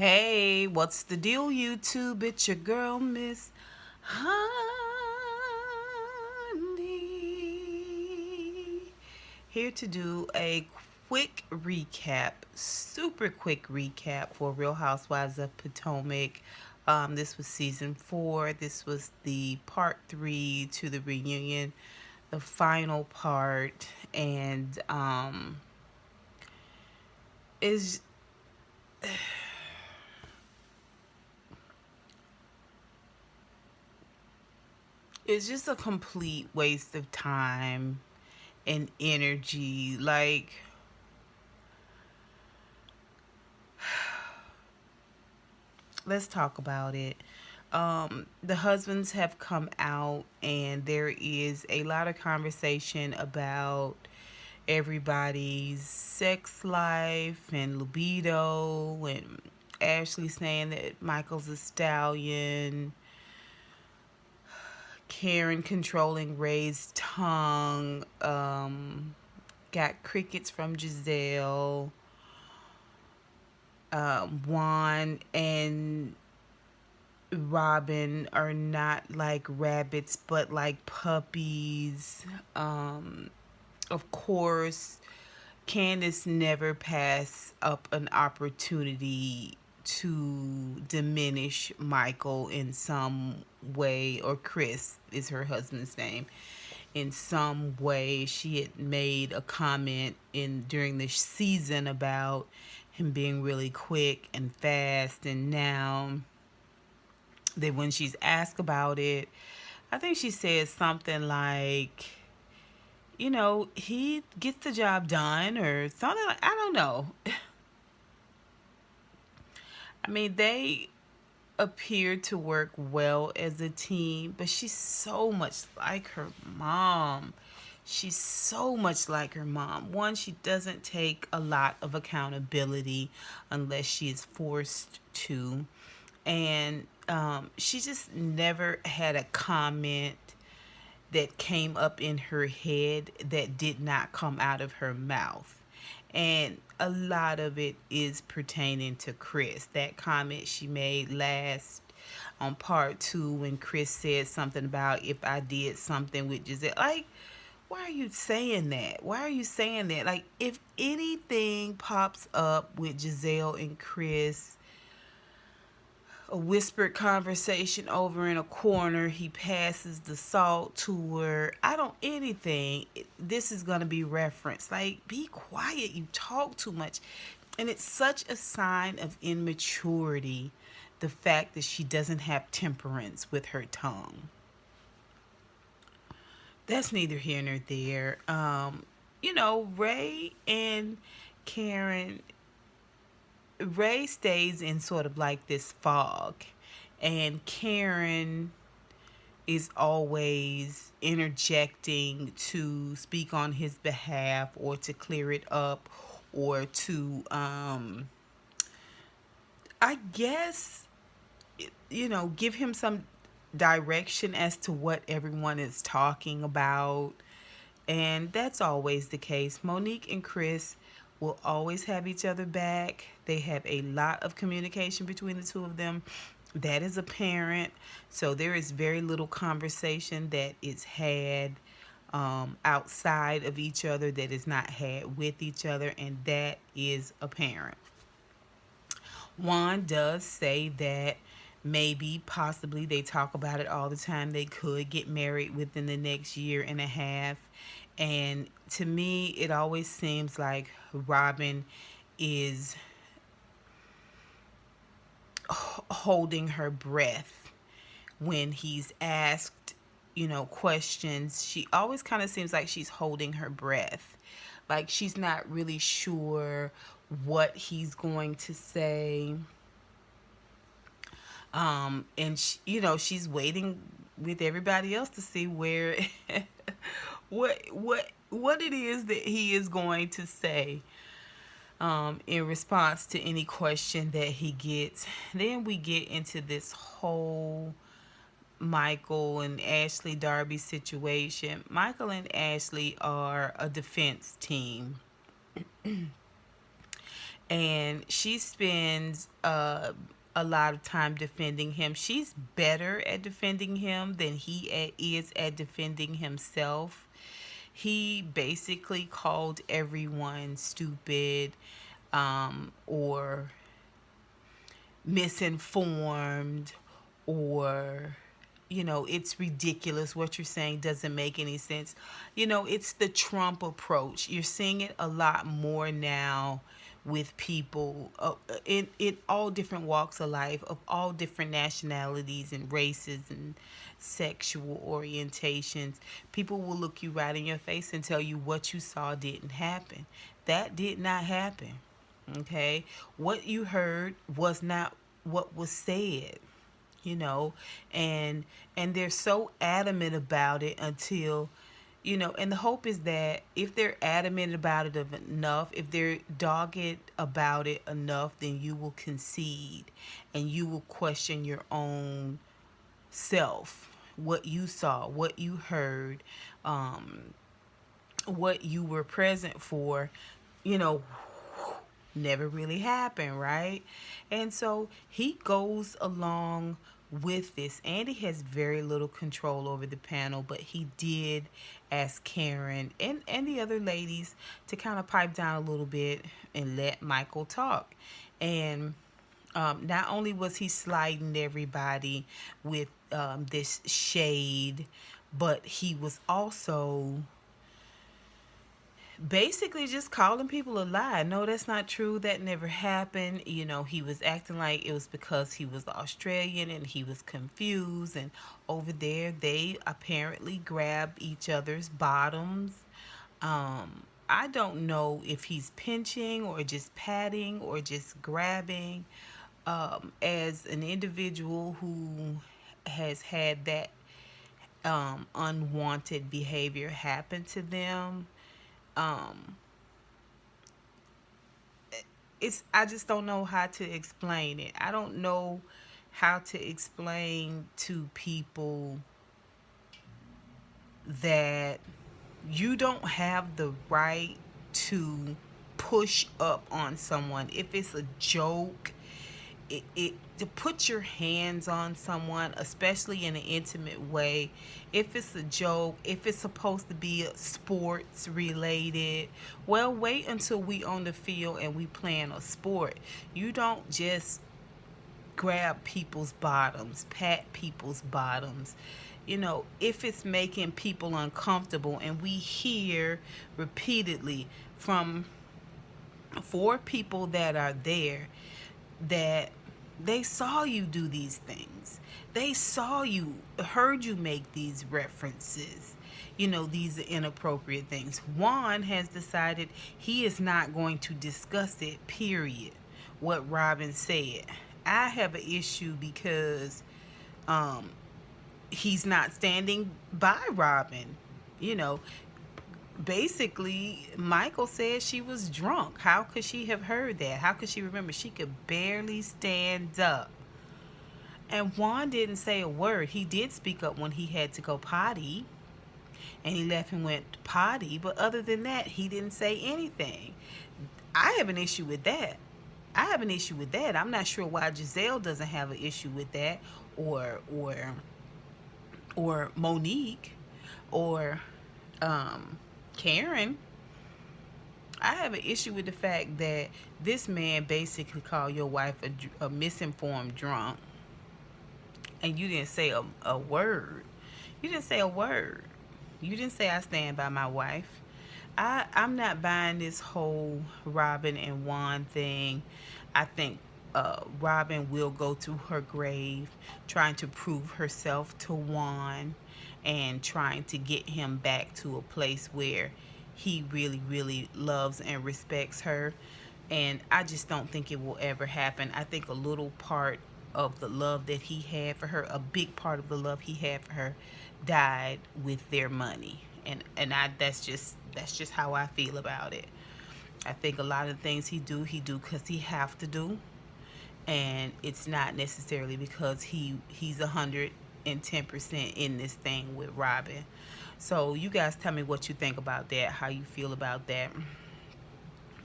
Hey, what's the deal, YouTube? It's your girl, Miss Honey. Here to do a quick recap, super quick recap for Real Housewives of Potomac. This was season 4. This was the part 3 to the reunion, the final part, and is it's just a complete waste of time and energy. Like, let's talk about it. The husbands have come out, and there is a lot of conversation about everybody's sex life and libido, and Ashley saying that Michael's a stallion, Karen controlling Ray's tongue, got crickets from Giselle, Juan and Robin are not like rabbits but like puppies. Of course, Candace never passed up an opportunity to diminish Michael in some way, or Chris is her husband's name. In some way, she had made a comment in during the season about him being really quick and fast, and now that when she's asked about it, I think she said something like, he gets the job done or something like, I don't know. I mean, they appear to work well as a team, but she's so much like her mom. She's so much like her mom. One, she doesn't take a lot of accountability unless she is forced to. And she just never had a comment that came up in her head that did not come out of her mouth. And a lot of it is pertaining to Chris. That comment she made last on part 2 when Chris said something about if I did something with Giselle. Like, why are you saying that? Why are you saying that? Like, if anything pops up with Giselle and Chris, a whispered conversation over in a corner, he passes the salt to her, I don't, anything, this is going to be referenced. Like, be quiet, you talk too much. And it's such a sign of immaturity, the fact that she doesn't have temperance with her tongue. That's neither here nor there. Ray and Karen, Ray stays in sort of like this fog, and Karen is always interjecting to speak on his behalf or to clear it up or to, I guess, give him some direction as to what everyone is talking about. And that's always the case. Monique and Chris will always have each other back. They have a lot of communication between the two of them. That is apparent. So there is very little conversation that is had outside of each other that is not had with each other, and that is apparent. Juan does say that maybe, possibly, they talk about it all the time, they could get married within the next year and a half. And to me, it always seems like Robin is holding her breath when he's asked, questions. She always kind of seems like she's holding her breath. Like, she's not really sure what he's going to say. And she's waiting with everybody else to see where what it is that he is going to say in response to any question that he gets. Then we get into this whole Michael and Ashley Darby situation. Michael and Ashley are a defense team, and she spends a lot of time defending him. She's better at defending him than is at defending himself. He basically called everyone stupid, or misinformed, or it's ridiculous, what you're saying doesn't make any sense. It's the Trump approach. You're seeing it a lot more now with people in all different walks of life, of all different nationalities and races and sexual orientations. People will look you right in your face and tell you what you saw didn't happen. That did not happen. Okay? What you heard was not what was said, you know and they're so adamant about it until and the hope is that if they're adamant about it enough, if they're dogged about it enough, then you will concede and you will question your own self, what you saw, what you heard, what you were present for, you know never really happened, right? And so he goes along with this. Andy has very little control over the panel, but he did ask Karen and the other ladies to kind of pipe down a little bit and let Michael talk. And not only was he sliding everybody with this shade, but he was also basically just calling people a lie. No, that's not true. That never happened. He was acting like it was because he was Australian and he was confused. And over there, they apparently grab each other's bottoms. I don't know if he's pinching or just patting or just grabbing. As an individual who has had that unwanted behavior happen to them, um, I just don't know how to explain it. I don't know how to explain to people that you don't have the right to push up on someone. If it's a joke, to put your hands on someone, especially in an intimate way, if it's a joke, if it's supposed to be sports related, well, wait until we on the field and we playing a sport. You don't just grab people's bottoms, pat people's bottoms. If it's making people uncomfortable, and we hear repeatedly from 4 people that are there that they saw you do these things. They saw you, heard you make these references. These are inappropriate things. Juan has decided he is not going to discuss it, period. What Robin said. I have an issue because he's not standing by Robin. You know, Basically, Michael said she was drunk. How could she have heard that? How could she remember? She could barely stand up. And Juan didn't say a word. He did speak up when he had to go potty, and he left and went potty. But other than that, he didn't say anything. I have an issue with that. I'm not sure why Giselle doesn't have an issue with that, or Monique, or Karen. I have an issue with the fact that this man basically called your wife a misinformed drunk, and you didn't say a word. You didn't say a word. You didn't say I stand by my wife. I'm not buying this whole Robin and Juan thing. I think Robin will go to her grave trying to prove herself to Juan and trying to get him back to a place where he really, really loves and respects her. And I just don't think it will ever happen. I think a little part of the love that he had for her, a big part of the love he had for her, died with their money. And that's just how I feel about it. I think a lot of things he do because he have to do, and it's not necessarily because he's 110% in this thing with Robin. So you guys tell me what you think about that, how you feel about that.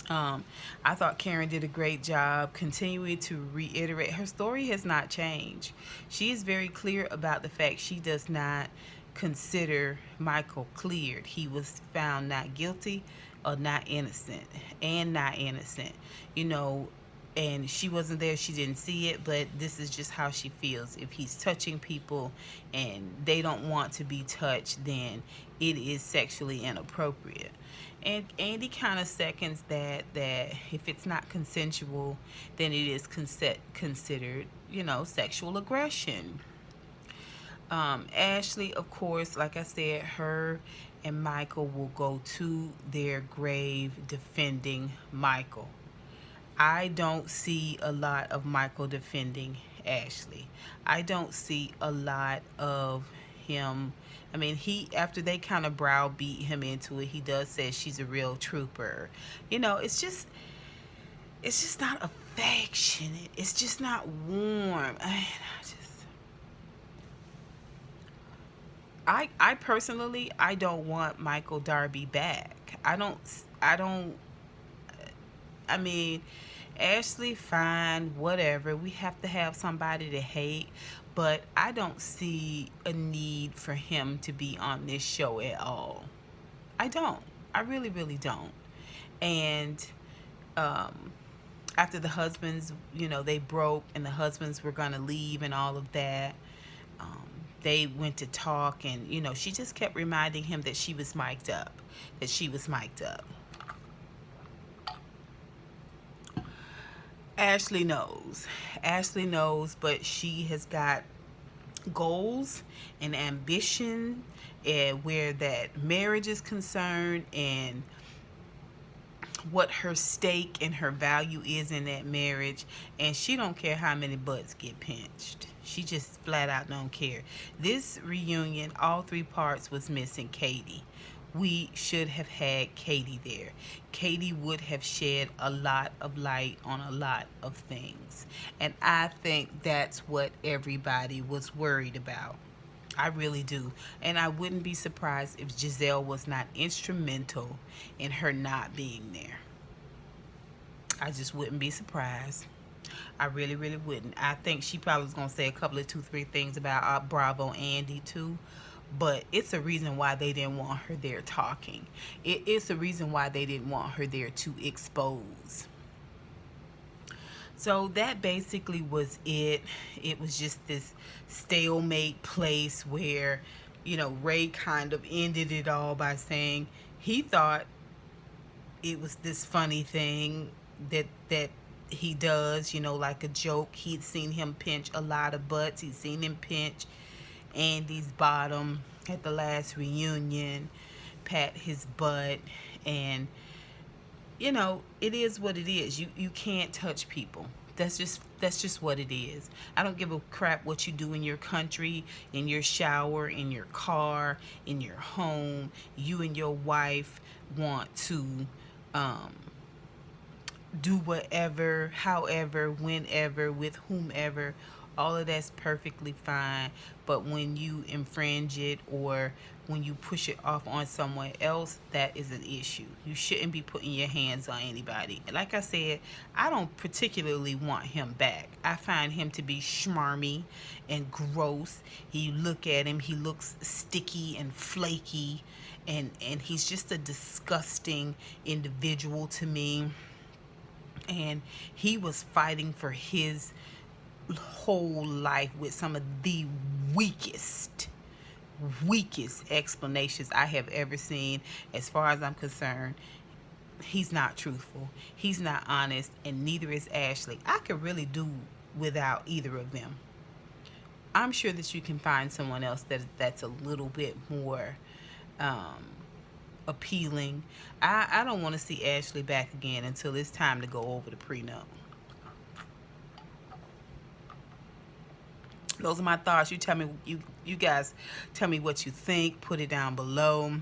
Um, I thought Karen did a great job continuing to reiterate her story has not changed. She is very clear about the fact she does not consider Michael cleared. He was found not guilty or not innocent, and not innocent. You know, and she wasn't there, she didn't see it, but this is just how she feels. If he's touching people and they don't want to be touched, then it is sexually inappropriate. And Andy kind of seconds that if it's not consensual, then it is considered, sexual aggression. Ashley, of course, like I said, her and Michael will go to their grave defending Michael. I don't see a lot of Michael defending Ashley. I don't see a lot of him. I mean, he, after they kind of browbeat him into it, he does say she's a real trooper. It's just not affectionate. It's just not warm. I personally, I don't want Michael Darby back. I don't. I mean, Ashley, fine, whatever. We have to have somebody to hate, but I don't see a need for him to be on this show at all. I don't. I really, really don't. And um, after the husbands, they broke and the husbands were going to leave and all of that, um, they went to talk, and, she just kept reminding him that she was mic'd up, that she was mic'd up. Ashley knows. Ashley knows, but she has got goals and ambition, and where that marriage is concerned, and what her stake and her value is in that marriage, and she don't care how many butts get pinched. She just flat out don't care. This reunion, all three parts, was missing Katie. We should have had Katie there. Katie would have shed a lot of light on a lot of things. And I think that's what everybody was worried about. I really do. And I wouldn't be surprised if Giselle was not instrumental in her not being there. I just wouldn't be surprised. I really, really wouldn't. I think she probably was going to say a couple of 2-3 things about Bravo Andy too. But it's a reason why they didn't want her there talking. It's a reason why they didn't want her there to expose. So that basically was it. It was just this stalemate place where, Ray kind of ended it all by saying he thought it was this funny thing that he does, like a joke. He'd seen him pinch a lot of butts. He'd seen him pinch Andy's bottom at the last reunion, pat his butt, and it is what it is. You can't touch people. That's just what it is. I don't give a crap what you do in your country, in your shower, in your car, in your home. You and your wife want to do whatever, however, whenever, with whomever. All of that's perfectly fine. But when you infringe it, or when you push it off on someone else, that is an issue. You shouldn't be putting your hands on anybody. Like I said, I don't particularly want him back. I find him to be schmarmy and gross. You look at him, he looks sticky and flaky, and he's just a disgusting individual to me. And he was fighting for his whole life with some of the weakest explanations I have ever seen. As far as I'm concerned, he's not truthful, he's not honest, and neither is Ashley. I could really do without either of them. I'm sure that you can find someone else that's a little bit more appealing. I don't want to see Ashley back again until it's time to go over the prenup. Those are my thoughts. You tell me, you guys tell me what you think. Put it down below.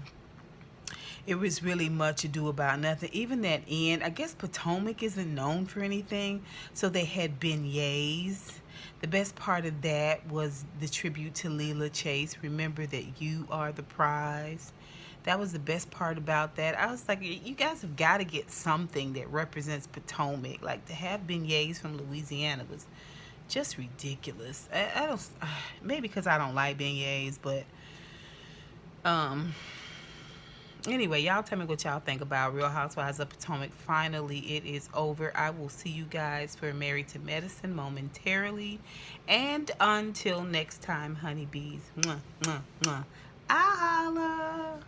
It was really much ado about nothing. Even that end, I guess Potomac isn't known for anything, so they had beignets. The best part of that was the tribute to Leela Chase. Remember that you are the prize. That was the best part about that. I was like, you guys have got to get something that represents Potomac. Like, to have beignets from Louisiana was just ridiculous. I don't, maybe because I don't like beignets, but um, anyway, y'all tell me what y'all think about Real Housewives of Potomac. Finally, it is over. I will see you guys for Married to Medicine momentarily. And until next time, honeybees. Mwah, mwah, mwah. I holla.